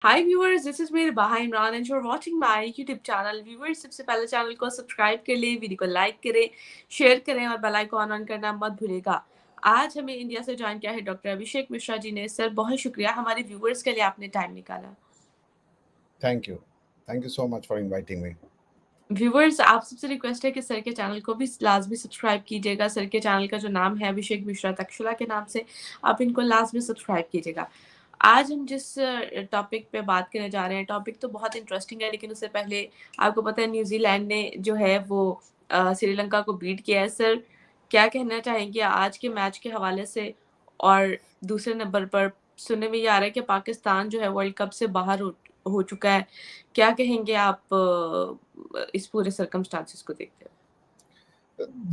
Hi viewers, this is मेरे बाहा Imran and you're watching my YouTube channel. Viewers, सबसे पहले चैनल को सब्सक्राइब कर लें, वीडियो को लाइक करें, शेयर करें और बेल आइकन ऑन करना मत भूलिएगा। आज हमें इंडिया से ज्वाइन किया है डॉक्टर अभिषेक मिश्रा जी ने। सर बहुत शुक्रिया हमारे व्यूवर्स के लिए आपने टाइम निकाला। Thank you so much for inviting me. Viewers, आप सबसे रिक्वेस्ट है कि सर के चैनल को भी लाजमी सब्सक्राइब कीजिएगा। सर के चैनल का जो नाम है अभिषेक मिश्रा तक्षशिला के नाम से, आप इनको लाजमी सब्सक्राइब कीजिएगा। आज हम जिस टॉपिक पे बात करने जा रहे हैं, टॉपिक तो बहुत इंटरेस्टिंग है, लेकिन उससे पहले आपको पता है न्यूजीलैंड ने जो है वो श्रीलंका को बीट किया है। सर क्या कहना चाहेंगे आज के मैच के हवाले से? और दूसरे नंबर पर सुनने में ये आ रहा है कि पाकिस्तान जो है वर्ल्ड कप से बाहर हो चुका है। क्या कहेंगे आप इस पूरे सर्कमस्टांसेस को देखते हुए?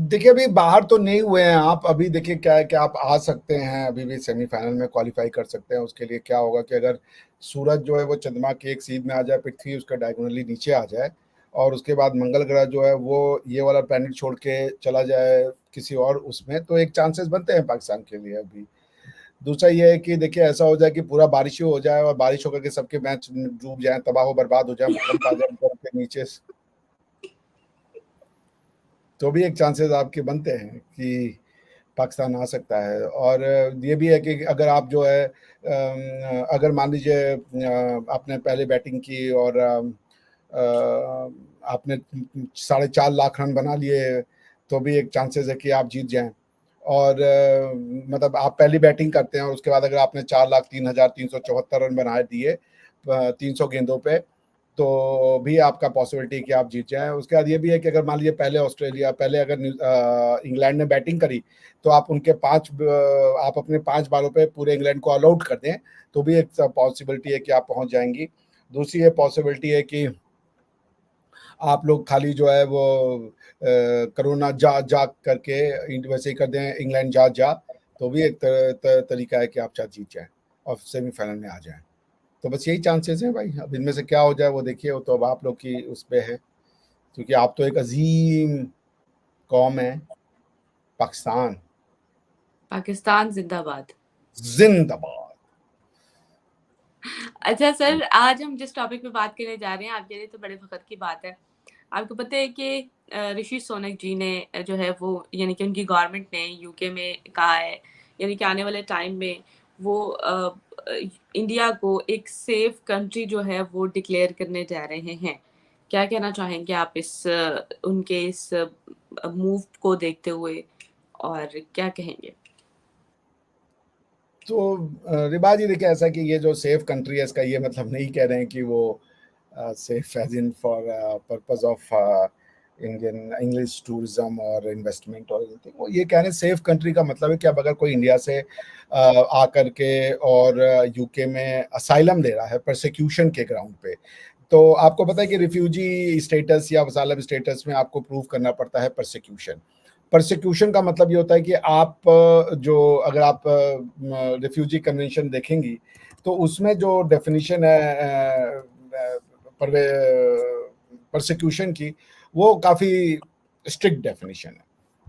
देखिए अभी बाहर तो नहीं हुए हैं आप। अभी देखिए क्या है कि आप आ सकते हैं, अभी भी सेमीफाइनल में क्वालिफाई कर सकते हैं। उसके लिए क्या होगा कि अगर सूरज जो है वो चंद्रमा की एक सीध में आ जाए, पृथ्वी उसका डायगोनली नीचे आ जाए, और उसके बाद मंगल ग्रह जो है वो ये वाला प्लैनेट छोड़ के चला जाए किसी और उसमें, तो एक चांसेस बनते हैं पाकिस्तान के लिए अभी। दूसरा ये है कि देखिए ऐसा हो जाए कि पूरा बारिश ही हो जाए और बारिश होकर के सबके मैच डूब जाए, तबाह हो बर्बाद हो जाए, भूकंप आ जाए ऊपर के नीचे, तो भी एक चांसेस आपके बनते हैं कि पाकिस्तान आ सकता है। और ये भी है कि अगर आप जो है अगर मान लीजिए आपने पहले बैटिंग की और आपने 4.5 लाख रन बना लिए, तो भी एक चांसेस है कि आप जीत जाएं। और मतलब आप पहली बैटिंग करते हैं और उसके बाद अगर आपने 4,03,374 रन बना दिए 300 गेंदों पे, तो भी आपका पॉसिबिलिटी है कि आप जीत जाएं। उसके बाद ये भी है कि अगर मान लीजिए पहले अगर इंग्लैंड ने बैटिंग करी, तो आप उनके आप अपने 5 बालों पे पूरे इंग्लैंड को ऑल आउट कर दें, तो भी एक पॉसिबिलिटी है कि आप पहुंच जाएंगी। दूसरी ये पॉसिबिलिटी है कि आप लोग खाली जो है वो कोरोना जा करके वैसे ही कर दें, इंग्लैंड जा, तो भी एक तरीका है कि आप शायद जीत जाएं और सेमीफाइनल में आ जाएं। तो बस यही चांसेस हैं भाई। अब इनमें से क्या हो जाए वो देखिए, वो तो अब आप लोग की उस पे है, क्योंकि आप तो एक अजीम कौम है, पाकिस्तान पाकिस्तान जिंदाबाद। जिंदाबाद। अच्छा सर, आज हम जिस टॉपिक पे बात करने जा रहे हैं आपके लिए तो बड़े फख्र की बात है। आपको पता है कि ऋषि सोनक जी ने जो है वो यानी कि उनकी गवर्नमेंट ने यूके में कहा है यानी कि आने वाले टाइम में वो इंडिया को एक सेफ कंट्री जो है वो डिक्लेयर करने जा रहे हैं। क्या कहना चाहेंगे आप उनके इस मूव को देखते हुए और क्या कहेंगे? तो रिवाज ही देखिए ऐसा कि ये जो सेफ कंट्री है, इसका ये मतलब नहीं कह रहे हैं कि वो safe as in for purpose of Indian English tourism और इन्वेस्टमेंट और एनीथिंग। वो ये कह रहे हैं सेफ कंट्री का मतलब है कि अब अगर कोई इंडिया से आकर के और यूके में असाइलम ले रहा है परसिक्यूशन के ग्राउंड पे, तो आपको पता है कि रिफ्यूजी स्टेटस या असाइलम स्टेटस में आपको प्रूव करना पड़ता है परसिक्यूशन। परसिक्यूशन का मतलब ये होता है कि आप जो अगर आप रिफ्यूजी कन्वेंशन देखेंगी, तो उसमें जो डेफिनेशन है परसिक्यूशन की, वो काफ़ी स्ट्रिक्ट डेफिनेशन है।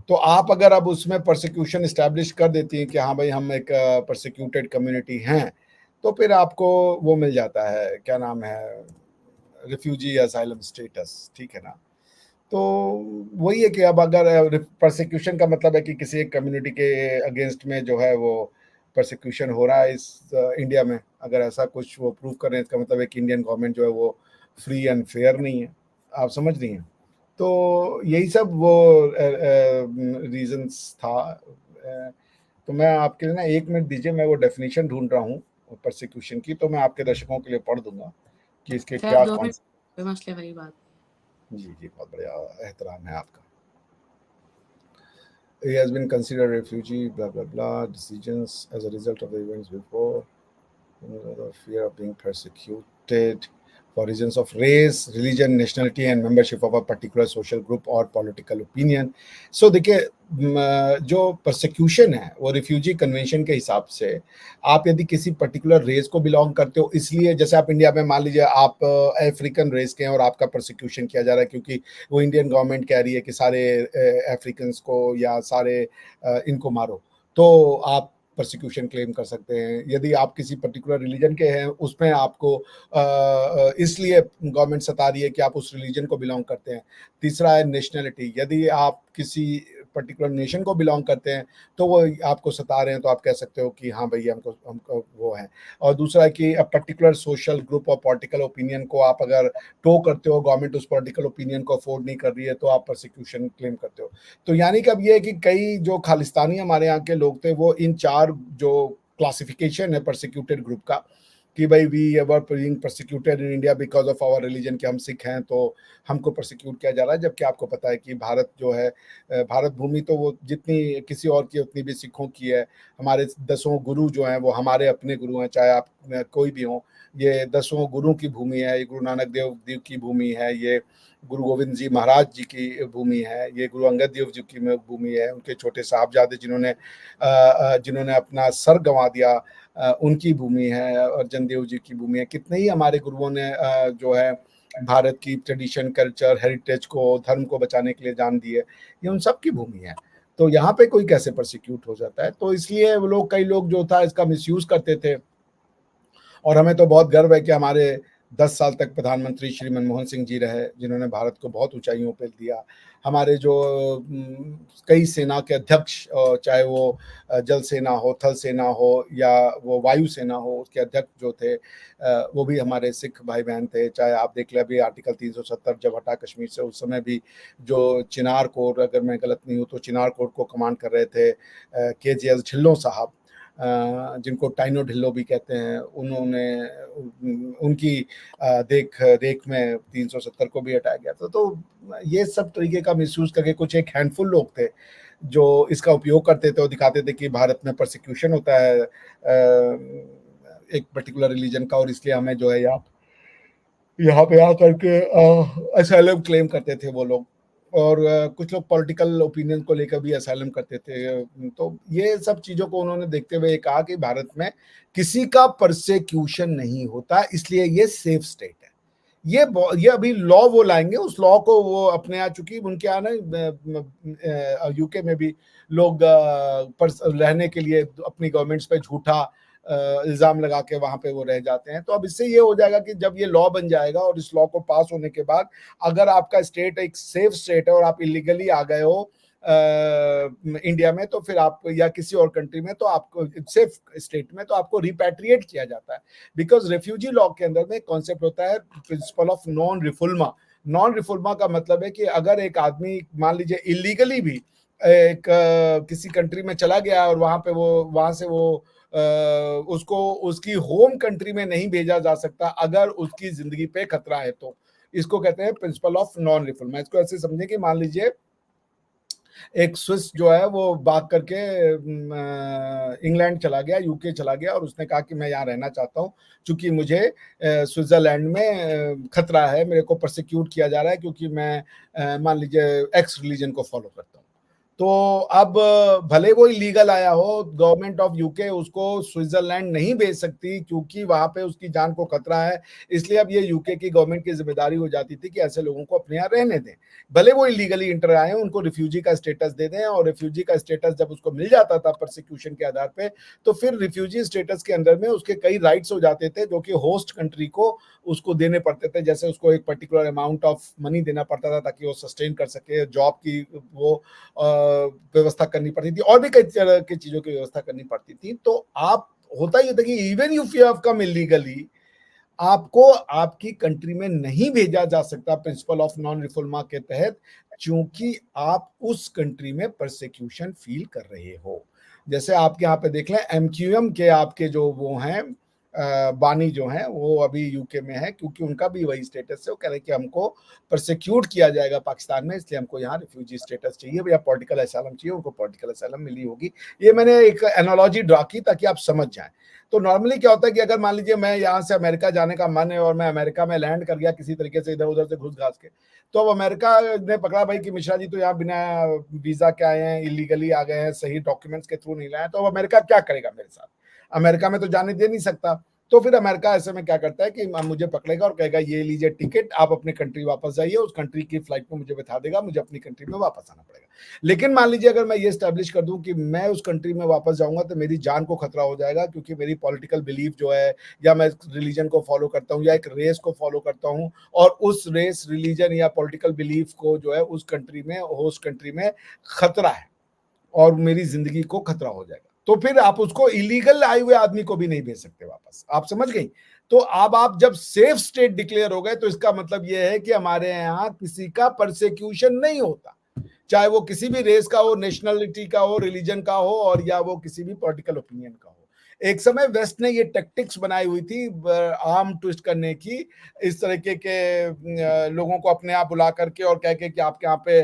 तो आप अगर अब उसमें परसिक्यूशन इस्टेब्लिश कर देती हैं कि हाँ भाई हम एक परसिक्यूटेड कम्युनिटी हैं, तो फिर आपको वो मिल जाता है, क्या नाम है, रिफ्यूजी असाइलम स्टेटस, ठीक है ना। तो वही है कि अब अगर परसिक्यूशन का मतलब है कि किसी एक कम्युनिटी के अगेंस्ट में जो है वो परसिक्यूशन हो रहा है इस इंडिया में, अगर ऐसा कुछ वो प्रूव कर रहे हैं, इसका मतलब है कि इंडियन गवर्नमेंट जो है वो फ्री एंड फेयर नहीं है। आप समझ रही हैं? तो यही सब वो रीजंस था। तो मैं आपके लिए ना 1 मिनट दीजिए, मैं वो डेफिनेशन ढूंढ रहा हूँ परसिक्यूशन की, तो मैं आपके दर्शकों के लिए पढ़ दूंगा कि इसके सर क्या 2 मिनट, कौन। कोई मसले वाली बात। जी जी, बहुत बढ़िया, एहतराम है आपका। He has been considered a refugee, blah blah blah. Decisions as a result of the events before, the fear of being persecuted for reasons of race, religion, nationality, and membership of a particular social group or political opinion. So देखिए जो persecution है वो refugee convention के हिसाब से, आप यदि किसी पर्टिकुलर रेस को बिलोंग करते हो, इसलिए जैसे आप इंडिया में मान लीजिए आप अफ्रीकन रेस के हैं और आपका परसिक्यूशन किया जा रहा है क्योंकि वो इंडियन गवर्नमेंट कह रही है कि सारे अफ्रीकन्स को या सारे इनको मारो, तो आप प्रोसिक्यूशन क्लेम कर सकते हैं। यदि आप किसी पर्टिकुलर रिलीजन के हैं, उसमें आपको इसलिए गवर्नमेंट सता रही है कि आप उस रिलीजन को बिलोंग करते हैं। तीसरा है नेशनैलिटी, यदि आप किसी पर्टिकुलर नेशन को बिलोंग करते हैं, तो वो आपको सता रहे हैं, तो आप कह सकते हो कि हाँ भई हमको हमको वो है। और दूसरा है कि पर्टिकुलर सोशल ग्रुप और पॉलिटिकल ओपिनियन को आप अगर टो करते हो, गवर्नमेंट उस पॉलिटिकल ओपिनियन को अफोर्ड नहीं कर रही है, तो आप प्रोसिक्यूशन क्लेम करते हो। तो यानी कि अब ये है कि कई जो खालिस्तानी हमारे यहाँ के लोग थे, वो इन 4 जो क्लासिफिकेशन है परसिक्यूटेड ग्रुप का, कि भाई we were being persecuted in India because of our religion, कि हम सिख हैं तो हमको परसिक्यूट किया जा रहा है। जबकि आपको पता है कि भारत जो है, भारत भूमि तो वो जितनी किसी और की उतनी भी सिखों की है। हमारे 10 गुरु जो हैं वो हमारे अपने गुरु हैं, चाहे आप कोई भी हों। ये 10 गुरु की भूमि है, ये गुरु नानक देव की भूमि है, ये गुरु गोविंद जी महाराज जी की भूमि है, ये गुरु अंगद देव जी की भूमि है, उनके छोटे साहबजादे जिन्होंने अपना सर गंवा दिया, उनकी भूमि है, और जन्नदेव जी की भूमि है। कितने ही हमारे गुरुओं ने जो है भारत की ट्रेडिशन, कल्चर, हेरिटेज को, धर्म को बचाने के लिए जान दी है। ये उन सब की भूमि है। तो यहाँ पे कोई कैसे प्रोसिक्यूट हो जाता है? तो इसलिए वो लोग, कई लोग जो था इसका मिसयूज करते थे। और हमें तो बहुत गर्व है कि हमारे 10 साल तक प्रधानमंत्री श्री मनमोहन सिंह जी रहे, जिन्होंने भारत को बहुत ऊंचाइयों पे दिया। हमारे जो कई सेना के अध्यक्ष, चाहे वो जल सेना हो, थल सेना हो, या वो वायु सेना हो, उसके अध्यक्ष जो थे, वो भी हमारे सिख भाई बहन थे। चाहे आप देख लें, अभी आर्टिकल 370 जब हटा कश्मीर से, उस समय भी जो चिनार कोर, अगर मैं गलत नहीं हूँ तो चिनार कोर को कमांड कर रहे थे KJS ढिल्लों साहब, जिनको टाइनो ढिल्लो भी कहते हैं। उन्होंने उनकी देख रेख में 370 को भी हटाया गया था। तो ये सब तरीके का मिसयूज करके कुछ एक हैंडफुल लोग थे जो इसका उपयोग करते थे और दिखाते थे कि भारत में प्रोसिक्यूशन होता है एक पर्टिकुलर रिलीजन का, और इसलिए हमें जो है यहाँ पे आकर के असाइलम क्लेम करते थे वो लोग। और कुछ लोग पॉलिटिकल ओपिनियन को लेकर भी असाइलम करते थे। तो ये सब चीज़ों को उन्होंने देखते हुए कहा कि भारत में किसी का परसिक्यूशन नहीं होता, इसलिए ये सेफ स्टेट है। ये अभी लॉ वो लाएंगे, उस लॉ को वो अपने यहाँ, चूंकि उनके यहाँ ना यूके में भी लोग रहने के लिए अपनी गवर्नमेंट्स पे झूठा इल्जाम लगा के वहां पे वो रह जाते हैं। तो अब इससे ये हो जाएगा कि जब ये लॉ बन जाएगा और इस लॉ को पास होने के बाद, अगर आपका स्टेट एक सेफ स्टेट है और आप इलीगली आ गए हो इंडिया में, तो फिर आप, या किसी और कंट्री में, तो आपको सेफ स्टेट में, तो आपको रिपैट्रिएट किया जाता है। बिकॉज रेफ्यूजी लॉ के अंदर में कॉन्सेप्ट होता है प्रिंसिपल ऑफ नॉन रिफुल्मा। नॉन रिफुल्मा का मतलब है कि अगर एक आदमी, मान लीजिए इलीगली भी एक किसी कंट्री में चला गया और वहां से वो उसको उसकी होम कंट्री में नहीं भेजा जा सकता अगर उसकी जिंदगी पे खतरा है, तो इसको कहते हैं प्रिंसिपल ऑफ नॉन रिफुल्मा। इसको ऐसे समझे कि मान लीजिए एक स्विस जो है वो भाग करके इंग्लैंड चला गया, यूके चला गया, और उसने कहा कि मैं यहाँ रहना चाहता हूँ, क्योंकि मुझे स्विट्जरलैंड में खतरा है, मेरे को प्रोसिक्यूट किया जा रहा है क्योंकि मैं मान लीजिए एक्स रिलीजन को फॉलो करता हूँ। तो अब भले वो इलीगल आया हो, गवर्नमेंट ऑफ यूके उसको स्विट्जरलैंड नहीं भेज सकती क्योंकि वहां पे उसकी जान को खतरा है। इसलिए अब ये यूके की गवर्नमेंट की जिम्मेदारी हो जाती थी कि ऐसे लोगों को अपने यहाँ रहने दें, भले वो इलीगली इंटर आए, उनको रिफ्यूजी का स्टेटस दे दें। और रिफ्यूजी का स्टेटस जब उसको मिल जाता था परसिक्यूशन के आधार पे, तो फिर रिफ्यूजी स्टेटस के अंदर में उसके कई राइट्स हो जाते थे जो कि होस्ट कंट्री को उसको देने पड़ते थे। जैसे उसको एक पर्टिकुलर अमाउंट ऑफ मनी देना पड़ता था ताकि वो सस्टेन कर सके, जॉब की वो व्यवस्था करनी पड़ती थी, और भी कई तरह की चीजों की व्यवस्था करनी पड़ती थी। तो आप, होता ये था कि even if you have come illegally, आपको आपकी कंट्री में नहीं भेजा जा सकता प्रिंसिपल ऑफ नॉन रिफुल्मा के तहत, क्योंकि आप उस कंट्री में परसिक्यूशन फील कर रहे हो। जैसे आपके यहाँ पे देख लें, MQM के आपके जो वो हैं बानी जो हैं, वो अभी यूके में है, क्योंकि उनका भी वही स्टेटस है। वो कह रहे हैं कि हमको परसिक्यूट किया जाएगा पाकिस्तान में, इसलिए हमको यहाँ रिफ्यूजी स्टेटस चाहिए, या पॉलिटिकल असाइलम चाहिए। उनको पॉलिटिकल असाइलम मिली होगी। ये मैंने एक एनालॉजी ड्रा की ताकि आप समझ जाएं। तो नॉर्मली क्या होता है कि अगर मान लीजिए मैं यहाँ से अमेरिका जाने का मन है और मैं अमेरिका में लैंड कर गया किसी तरीके से, इधर उधर से घुस घास के, तो अब अमेरिका ने पकड़ा भाई कि मिश्रा जी तो यहाँ बिना वीजा के आए हैं, इलीगली आ गए हैं, सही डॉक्यूमेंट्स के थ्रू नहीं लाए, तो अब अमेरिका क्या करेगा मेरे साथ? अमेरिका में तो जाने दे नहीं सकता। तो फिर अमेरिका ऐसे में क्या करता है कि मुझे पकड़ेगा और कहेगा ये लीजिए टिकट, आप अपने कंट्री वापस जाइए, उस कंट्री की फ्लाइट में मुझे बैठा देगा, मुझे अपनी कंट्री में वापस आना पड़ेगा। लेकिन मान लीजिए अगर मैं ये स्टैब्लिश कर दूं कि मैं उस कंट्री में वापस जाऊंगा तो मेरी जान को खतरा हो जाएगा, क्योंकि मेरी पॉलिटिकल बिलीफ जो है, या मैं रिलीजन को फॉलो करता हूं या एक रेस को फॉलो करता हूं, और उस रेस, रिलीजन या पॉलिटिकल बिलीफ को जो है उस कंट्री में, होस्ट कंट्री में खतरा है और मेरी जिंदगी को खतरा हो जाएगा, तो फिर आप उसको इलीगल आए हुए आदमी को भी नहीं भेज सकते वापस। आप समझ गई? तो अब आप जब सेफ स्टेट डिक्लेयर हो गए तो इसका मतलब यह है कि हमारे यहाँ किसी का परसिक्यूशन नहीं होता, चाहे वो किसी भी रेस का हो, नेशनलिटी का हो, रिलीजन का हो, और या वो किसी भी पॉलिटिकल ओपिनियन का हो। एक समय वेस्ट ने ये टैक्टिक्स बनाई हुई थी आर्म ट्विस्ट करने की, इस तरीके के लोगों को अपने आप बुला करके और कह के कि आपके यहाँ पे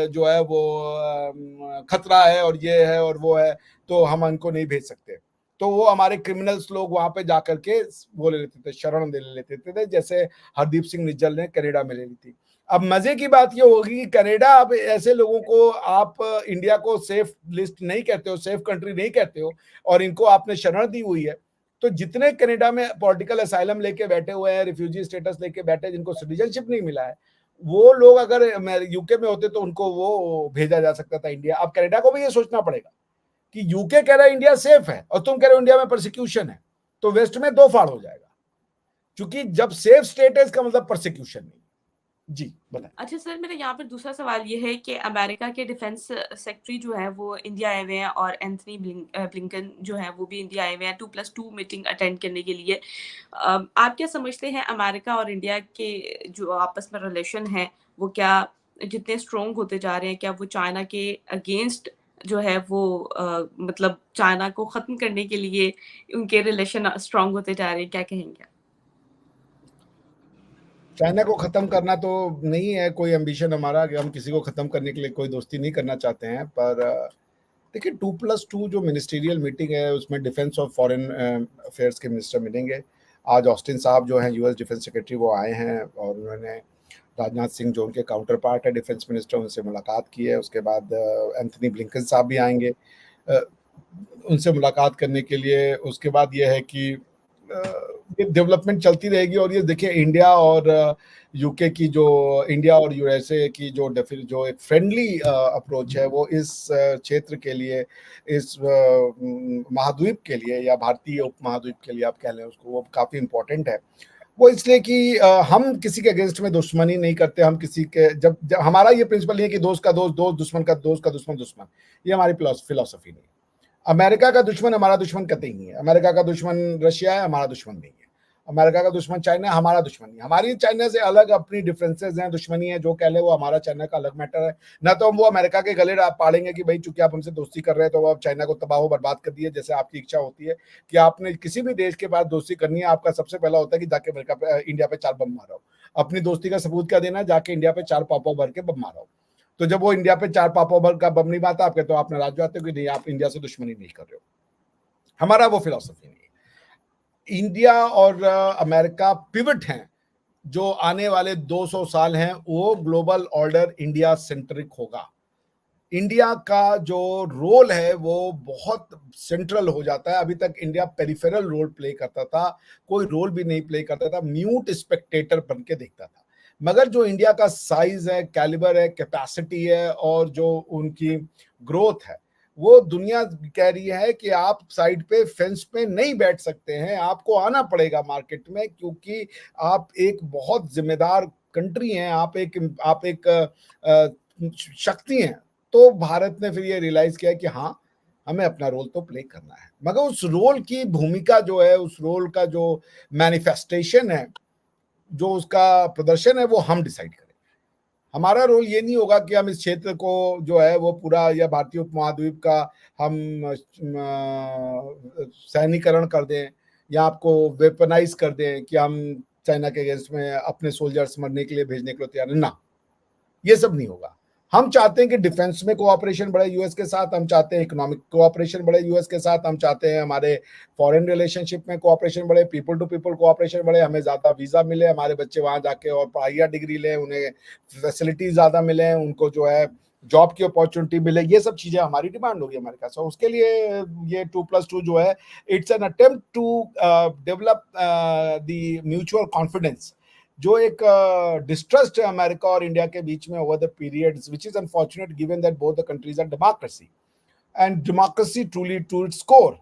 जो है वो खतरा है और ये है और वो है, तो हम इनको नहीं भेज सकते। तो वो हमारे क्रिमिनल्स लोग वहां पे जाकर के वो ले लेते थे, शरण दे लेते थे, जैसे हरदीप सिंह निज्जल ने कनाडा में ले ली थी। अब मजे की बात ये होगी कि कनाडा, अब ऐसे लोगों को आप इंडिया को सेफ लिस्ट नहीं कहते हो, सेफ कंट्री नहीं कहते हो, और इनको आपने शरण दी हुई है, तो जितने कनाडा में पॉलिटिकल असाइलम लेके बैठे हुए हैं, रिफ्यूजी स्टेटस लेके बैठे, जिनको सिटीजनशिप नहीं मिला है, वो लोग अगर यूके में होते तो उनको वो भेजा जा सकता था इंडिया। अब कनाडा को भी ये सोचना पड़ेगा कि यूके कह रहा है इंडिया सेफ है और तुम कह रहे हो इंडिया में प्रोसिक्यूशन है, तो वेस्ट में दो फाड़ हो जाएगा, क्योंकि जब सेफ स्टेट है इसका मतलब प्रोसिक्यूशन नहीं। जी बताएं। अच्छा सर, मेरा यहाँ पर दूसरा सवाल ये है कि अमेरिका के डिफेंस सेक्रेटरी जो है वो इंडिया आए हुए हैं, और एंथनी ब्लिंकन जो है वो भी इंडिया आए हुए हैं 2+2 मीटिंग अटेंड करने के लिए। आप क्या समझते हैं अमेरिका और इंडिया के जो आपस में रिलेशन है वो क्या जितने स्ट्रोंग होते जा रहे हैं, क्या वो चाइना के अगेंस्ट जो है वो मतलब चाइना को खत्म करने के लिए उनके रिलेशन स्ट्रांग होते जा रहे हैं, क्या कहेंगे? चाइना को खत्म करना तो नहीं है कोई एम्बिशन हमारा कि हम किसी को खत्म करने के लिए कोई दोस्ती नहीं करना चाहते हैं, पर देखिए 2+2 जो मिनिस्टीरियल मीटिंग है उसमें डिफेंस और फॉरेन अफेयर्स के मिनिस्टर मिलेंगे। आज ऑस्टिन साहब जो हैं यूएस डिफेंस सेक्रेटरी वो आए हैं, और उन्होंने राजनाथ सिंह जो उनके काउंटर पार्ट है डिफेंस मिनिस्टर, उनसे मुलाकात की है। उसके बाद एंथनी ब्लिंकन साहब भी आएंगे उनसे मुलाकात करने के लिए। उसके बाद ये है कि ये डेवलपमेंट चलती रहेगी, और ये देखिए इंडिया और यूके की जो, इंडिया और यूएसए की जो एक फ्रेंडली अप्रोच है वो इस क्षेत्र के लिए, इस महाद्वीप के लिए या भारतीय उपमहाद्वीप के लिए आप कह लें उसको, वो काफ़ी इम्पोर्टेंट है। वो इसलिए कि हम किसी के अगेंस्ट में दुश्मनी नहीं करते, हम किसी के जब हमारा ये प्रिंसिपल नहीं है कि दोस्त का दोस्त दोस्त, दुश्मन का दोस्त का दुश्मन दुश्मन, ये हमारी फिलॉसफी नहीं है। अमेरिका का दुश्मन हमारा दुश्मन कतई नहीं है, अमेरिका का दुश्मन रशिया है, हमारा दुश्मन नहीं है। अमेरिका का दुश्मन चाइना है, हमारा दुश्मन नहीं है। हमारी चाइना से अलग अपनी डिफरेंसेस हैं, दुश्मनी है, जो कह ले वो हमारा चाइना का अलग मैटर है। ना तो हम वो अमेरिका के गले पाड़ेंगे कि भाई चूंकि आप हमसे दोस्ती कर रहे हैं तो आप चाइना को तबाह बर्बाद कर दिए, जैसे आपकी इच्छा होती है कि आपने किसी भी देश के पास दोस्ती करनी है, आपका सबसे पहला होता है कि जाके अमेरिका पे, इंडिया पे 4 बम मारो। अपनी दोस्ती का सबूत क्या देना है? जाके इंडिया पे 4 पापा भर के बम मारो। तो जब वो इंडिया पे 4 पापा भर का बम नहीं मारता आपके, तो आप नाराज जाते हो कि नहीं आप इंडिया से दुश्मनी नहीं कर रहे हो। हमारा वो फिलॉसफी नहीं है। इंडिया और अमेरिका पिवट हैं, जो आने वाले 200 साल हैं वो ग्लोबल ऑर्डर इंडिया सेंट्रिक होगा। इंडिया का जो रोल है वो बहुत सेंट्रल हो जाता है। अभी तक इंडिया पेरिफेरल रोल प्ले करता था, कोई रोल भी नहीं प्ले करता था, म्यूट स्पेक्टेटर बन के देखता था। मगर जो इंडिया का साइज है, कैलिबर है, कैपेसिटी है, और जो उनकी ग्रोथ है, वो दुनिया कह रही है कि आप साइड पे फेंस पे नहीं बैठ सकते हैं, आपको आना पड़ेगा मार्केट में, क्योंकि आप एक बहुत जिम्मेदार कंट्री हैं, आप एक शक्ति हैं। तो भारत ने फिर ये रियलाइज किया कि हाँ हमें अपना रोल तो प्ले करना है, मगर उस रोल की भूमिका जो है, उस रोल का जो मैनिफेस्टेशन है, जो उसका प्रदर्शन है, वो हम डिसाइड करें। हमारा रोल ये नहीं होगा कि हम इस क्षेत्र को जो है वो पूरा, या भारतीय उपमहाद्वीप का हम सैनिकरण कर दें या आपको वेपनाइज कर दें कि हम चाइना के अगेंस्ट में अपने सोल्जर्स मरने के लिए भेजने के लिए तैयार है। ना, ये सब नहीं होगा। हम चाहते हैं कि डिफेंस में कोऑपरेशन बढ़े यूएस के साथ, हम चाहते हैं इकोनॉमिक कोऑपरेशन बढ़े यूएस के साथ, हम चाहते हैं हमारे फॉरेन रिलेशनशिप में कोऑपरेशन बढ़े, पीपल टू पीपल कोऑपरेशन बढ़े, हमें ज़्यादा वीज़ा मिले, हमारे बच्चे वहाँ जाके और पढ़ाई डिग्री लें, उन्हें फैसिलिटीज ज़्यादा मिलें, उनको जो है जॉब की अपॉर्चुनिटी मिले, ये सब चीजें हमारी डिमांड होगी अमेरिका से। उसके लिए ये 2+2 जो है, it's an attempt to develop the mutual confidence, जो एक डिस्ट्रस्ट है अमेरिका और इंडिया के बीच में over the periods, which is unfortunate given that both the countries are democracy and democracy truly to its core.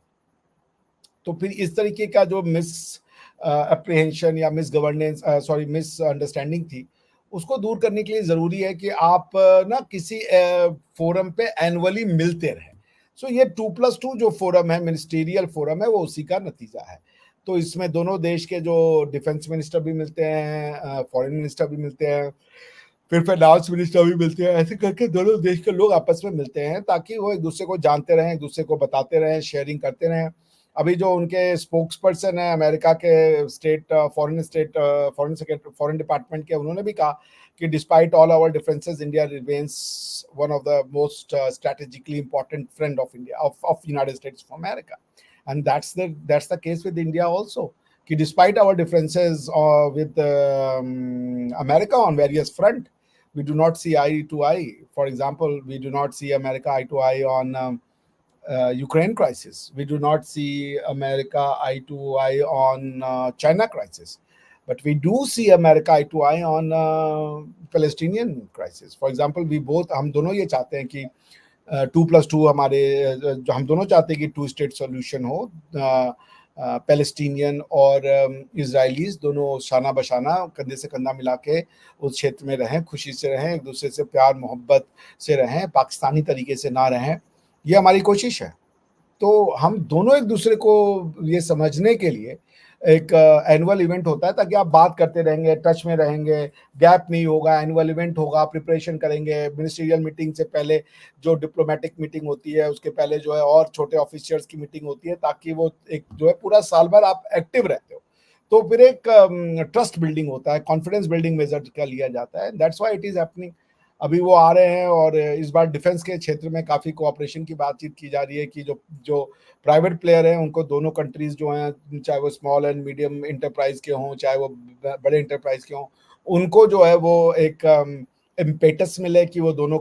तो फिर इस तरीके का जो मिस अप्रीहेंशन या misgovernance, sorry, misunderstanding थी, उसको दूर करने के लिए जरूरी है कि आप ना किसी फोरम पे एनुअली मिलते रहें। सो ये 2+2 जो फोरम है, मिनिस्टीरियल फोरम है, वो उसी का नतीजा है। तो इसमें दोनों देश के जो डिफेंस मिनिस्टर भी मिलते हैं, फॉरेन मिनिस्टर भी मिलते हैं, फिर फाइनेंस मिनिस्टर भी मिलते हैं, ऐसे करके दोनों देश के लोग आपस में मिलते हैं ताकि वो एक दूसरे को जानते रहें, एक दूसरे को बताते रहें, शेयरिंग करते रहें। अभी जो उनके स्पोक्स पर्सन है अमेरिका के फॉरेन डिपार्टमेंट के, उन्होंने भी कहा कि despite all our differences, India remains one of the most strategically important friend of India, of United States of America, and that's the case with India also, कि despite our differences with America on various front, we do not see eye to eye. For example, we do not see America eye to eye on Ukraine crisis. We do not see America eye to eye on China crisis. But we do see America eye to eye on Palestinian crisis. For example, हम दोनों ये चाहते हैं कि 2+2 हमारे, हम दोनों चाहते हैं कि 2 स्टेट सॉल्यूशन हो, पैलेस्टीनियन और इजराइलीज दोनों शाना बशाना कंधे से कंधा मिला के उस क्षेत्र में रहें, खुशी से रहें, एक दूसरे से प्यार मोहब्बत से रहें, पाकिस्तानी तरीके से ना रहें, ये हमारी कोशिश है। तो हम दोनों एक दूसरे को ये समझने के लिए एक एनुअल इवेंट होता है, ताकि आप बात करते रहेंगे, टच में रहेंगे, गैप नहीं होगा, एनुअल इवेंट होगा, प्रिपरेशन करेंगे, मिनिस्ट्रियल मीटिंग से पहले जो डिप्लोमेटिक मीटिंग होती है उसके पहले जो है और छोटे ऑफिसर्स की मीटिंग होती है, ताकि वो एक जो है पूरा साल भर आप एक्टिव रहते हो। तो फिर एक ट्रस्ट बिल्डिंग होता है, कॉन्फिडेंस बिल्डिंग मेजर का लिया जाता है, that's why it is happening. अभी वो आ रहे हैं और इस बार डिफेंस के क्षेत्र में काफी कोऑपरेशन की बातचीत की जा रही है कि जो प्राइवेट प्लेयर हैं उनको दोनों कंट्रीज जो हैं, चाहे वो स्मॉल एंड मीडियम इंटरप्राइज के हों, चाहे वो बड़े इंटरप्राइज के हों, उनको जो है वो एक इम्पेटस मिले कि वो दोनों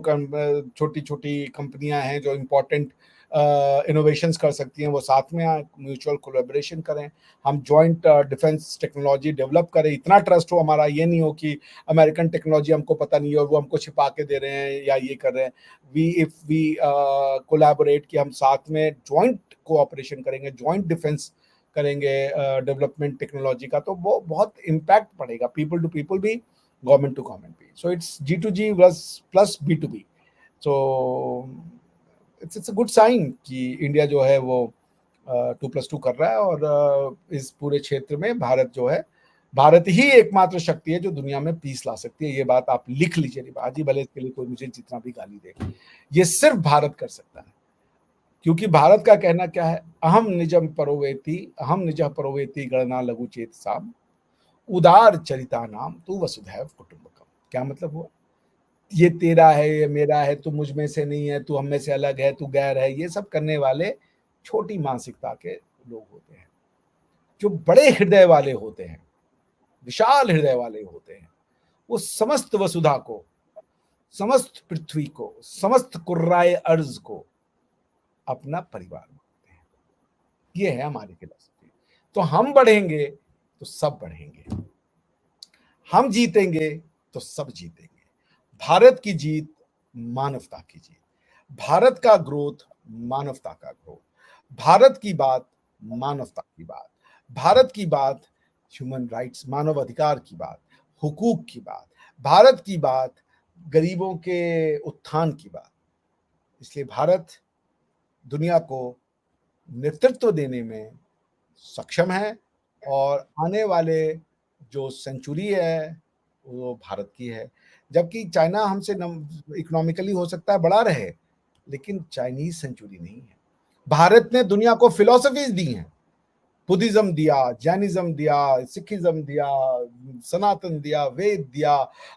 छोटी छोटी कंपनियां हैं जो इम्पोर्टेंट इनोवेशंस कर सकती हैं, वो साथ में आए, म्यूचुअल कोलैबोरेशन करें, हम जॉइंट डिफेंस टेक्नोलॉजी डेवलप करें, इतना ट्रस्ट हो हमारा, ये नहीं हो कि अमेरिकन टेक्नोलॉजी हमको पता नहीं है और वो हमको छिपा के दे रहे हैं या ये कर रहे हैं। इफ वी कोलैबोरेट, कि हम साथ में जॉइंट कोऑपरेशन करेंगे, जॉइंट डिफेंस करेंगे डेवलपमेंट टेक्नोलॉजी का, तो वो बहुत इम्पैक्ट पड़ेगा, पीपल टू पीपल भी, गवर्नमेंट टू गवर्नमेंट भी। So it's G2G plus B2B। So it's a good sign कि इंडिया जो है वो 2+2 कर रहा है, और इस पूरे क्षेत्र में भारत जो है, भारत ही एकमात्र शक्ति है जो दुनिया में पीस ला सकती है। ये बात आप लिख लीजिए रिवाजी, भले इसके लिए कोई मुझे जितना भी गाली दे, ये सिर्फ भारत कर सकता है, क्योंकि भारत का कहना क्या है, अहम निजः परोवेति गणना लघु चेत साम उदार चरिता नाम तू वसुधैव कुटुंबकम। क्या मतलब हुआ, ये तेरा है, ये मेरा है, तू मुझ में से नहीं है, तू हम में से अलग है, तू गैर है, ये सब करने वाले छोटी मानसिकता के लोग होते हैं। जो बड़े हृदय वाले होते हैं, विशाल हृदय वाले होते हैं, वो समस्त वसुधा को, समस्त पृथ्वी को, समस्त कुर्राए अर्ज को अपना परिवार मानते हैं। ये है हमारी फिलॉसफी। तो हम बढ़ेंगे तो सब बढ़ेंगे, हम जीतेंगे तो सब जीतेंगे। भारत की जीत मानवता की जीत, भारत का ग्रोथ मानवता का ग्रोथ, भारत की बात मानवता की बात, भारत की बात ह्यूमन राइट्स, मानव अधिकार की बात, हुकूक की बात, भारत की बात गरीबों के उत्थान की बात। इसलिए भारत दुनिया को नेतृत्व देने में सक्षम है, और आने वाले जो सेंचुरी है वो भारत की है। जबकि चाइना हमसे इकोनॉमिकली हो सकता है बड़ा रहे, लेकिन चाइनीज सेंचुरी नहीं है। भारत ने दुनिया को फिलॉसफीज दी हैं, बुद्धिज्म दिया, जैनिज्म दिया, सिखिज्म दिया, सनातन दिया, वेद दिया,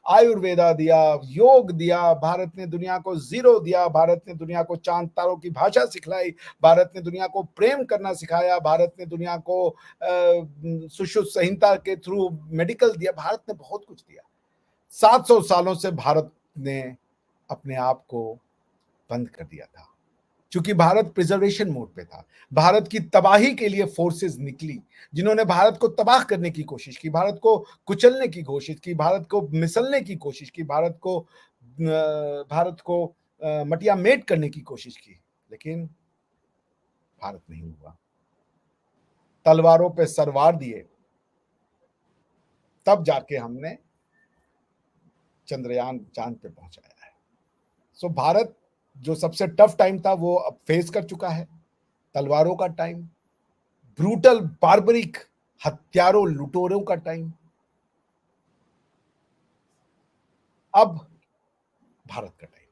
आयुर्वेदा दिया, योग दिया, भारत ने दुनिया को जीरो दिया, भारत ने दुनिया को चांद तारों की भाषा सिखलाई, भारत ने दुनिया को प्रेम करना सिखाया, भारत ने दुनिया को सुश्रुत संहिता के थ्रू मेडिकल दिया, भारत ने बहुत कुछ दिया। 700 सालों से भारत ने अपने आप को बंद कर दिया था, क्योंकि भारत प्रिजर्वेशन मोड पे था। भारत की तबाही के लिए फोर्सेस निकली, जिन्होंने भारत को तबाह करने की कोशिश की, भारत को कुचलने की कोशिश की, भारत को मिसलने की कोशिश की, भारत को मटिया मेट करने की कोशिश की, लेकिन भारत नहीं हुआ। तलवारों पे सरवार दिए, तब जाके हमने चंद्रयान चांद पे पहुंचाया है। सो भारत जो सबसे टफ टाइम था वो अब फेस कर चुका है, तलवारों का टाइम, ब्रूटल बार्बरिक हत्यारों लुटेरों का टाइम। अब भारत का टाइम,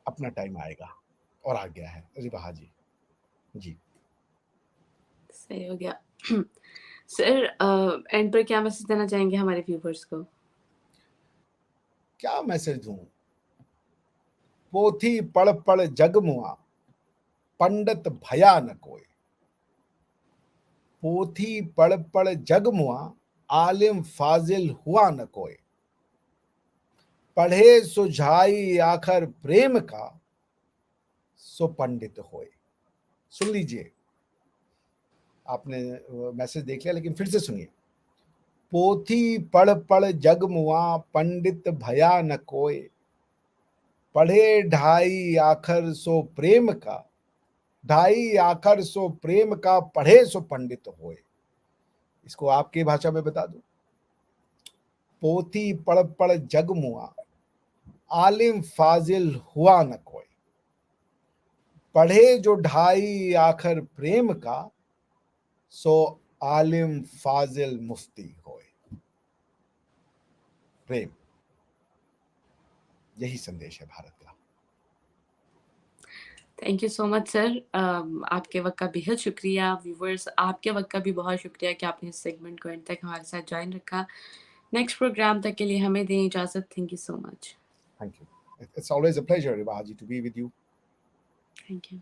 अपना टाइम आएगा और आ गया है। रिवाहा जी जी सही हो गया। सर एंड पर क्या मैसेज देना चाहेंगे हमारे व्यूवर्स को? क्या मैसेज दूं? पोथी पढ़ पढ़ जग मुआ, पंडित भया न कोई। पोथी पढ़ पढ़ जग मुआ, आलिम फाजिल हुआ न कोई। पढ़े सुझाई आखर प्रेम का, सो पंडित होए। सुन लीजिए, आपने मैसेज देख लिया, लेकिन फिर से सुनिए। पोथी पढ़ पढ़ जग मुआ, पंडित भया न कोय। पढ़े ढाई आखर सो प्रेम का, ढाई आखर सो प्रेम का, पढ़े सो पंडित होए। इसको आपकी भाषा में बता दो। पोथी पढ़ पढ़ जग मुआ, आलिम फाजिल हुआ न कोई। पढ़े जो ढाई आखर प्रेम का, सो आलिम फाजिल मुफ्ती होए। प्रेम, यही संदेश है भारत का। Thank you so much sir. आपके वक्त का बेहद शुक्रिया। व्यूवर्स, आपके वक्त का भी बहुत शुक्रिया कि आपने इस सेगमेंट को एंड तक हमारे साथ ज्वाइन रखा। नेक्स्ट प्रोग्राम तक के लिए हमें दें इजाज़त। Thank you so much. Thank you. It's always a pleasure, Rivaji, to be with you. Thank you.